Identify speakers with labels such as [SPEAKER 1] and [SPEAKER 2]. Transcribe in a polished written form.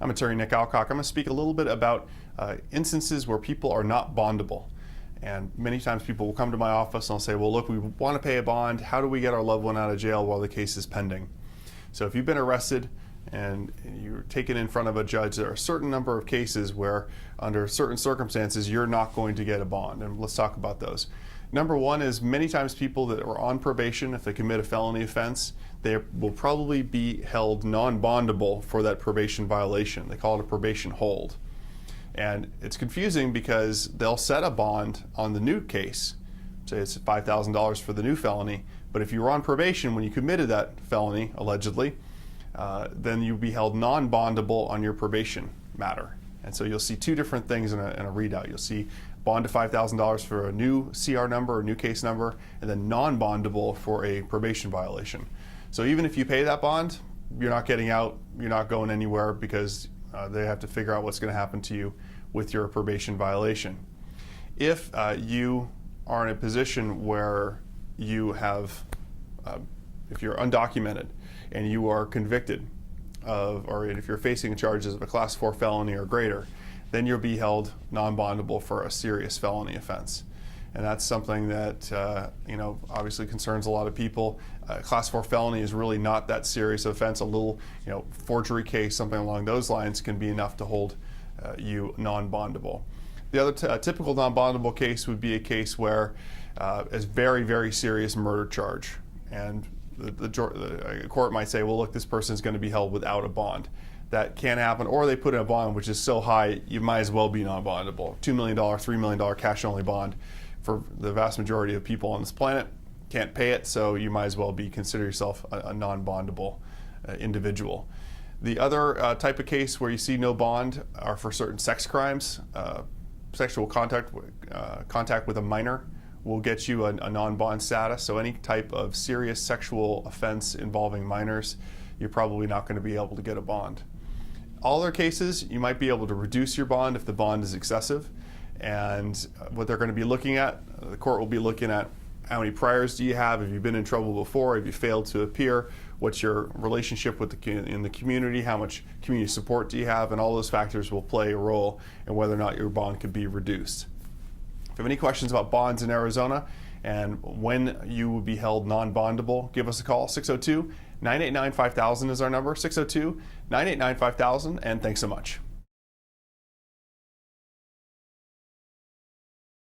[SPEAKER 1] I'm attorney Nick Alcock. I'm going to speak a little bit about instances where people are not bondable. And many times people will come to my office and they'll say, well, look, we want to pay a bond. How do we get our loved one out of jail while the case is pending? So if you've been arrested and you're taken in front of a judge, there are a certain number of cases where under certain circumstances you're not going to get a bond. And let's talk about those. Number one is many times people that are on probation, if they commit a felony offense, they will probably be held non-bondable for that probation violation. They call it a probation hold. And it's confusing because they'll set a bond on the new case, say it's $5,000 for the new felony, but if you were on probation when you committed that felony, allegedly, then you'll be held non-bondable on your probation matter. And so you'll see two different things in a readout. You'll see bond to $5,000 for a new CR number, a new case number, and then non-bondable for a probation violation. So even if you pay that bond, you're not getting out, you're not going anywhere because they have to figure out what's going to happen to you with your probation violation. If you are in a position where you have, if you're undocumented and you are convicted of, or if you're facing charges of a class 4 felony or greater, then you'll be held non-bondable for a serious felony offense. And that's something that obviously concerns a lot of people. Class 4 felony is really not that serious offense. A little forgery case, something along those lines, can be enough to hold you non-bondable. The other typical non-bondable case would be a case where it's very, very serious murder charge, and the court might say, well, look, this person is going to be held without a bond. That can happen, or they put in a bond which is so high you might as well be non-bondable. $2 million, $3 million cash-only bond for the vast majority of people on this planet. Can't pay it, so you might as well consider yourself a non-bondable individual. The other type of case where you see no bond are for certain sex crimes. Sexual contact with a minor will get you a non-bond status. So any type of serious sexual offense involving minors, you're probably not going to be able to get a bond. All other cases, you might be able to reduce your bond if the bond is excessive. And what they're going to be looking at, the court will be looking at how many priors do you have, have you been in trouble before, have you failed to appear, what's your relationship with in the community, how much community support do you have, and all those factors will play a role in whether or not your bond could be reduced. If you have any questions about bonds in Arizona and when you will be held non-bondable, give us a call. 602-989-5000 is our number, 602-989-5000, and thanks so much.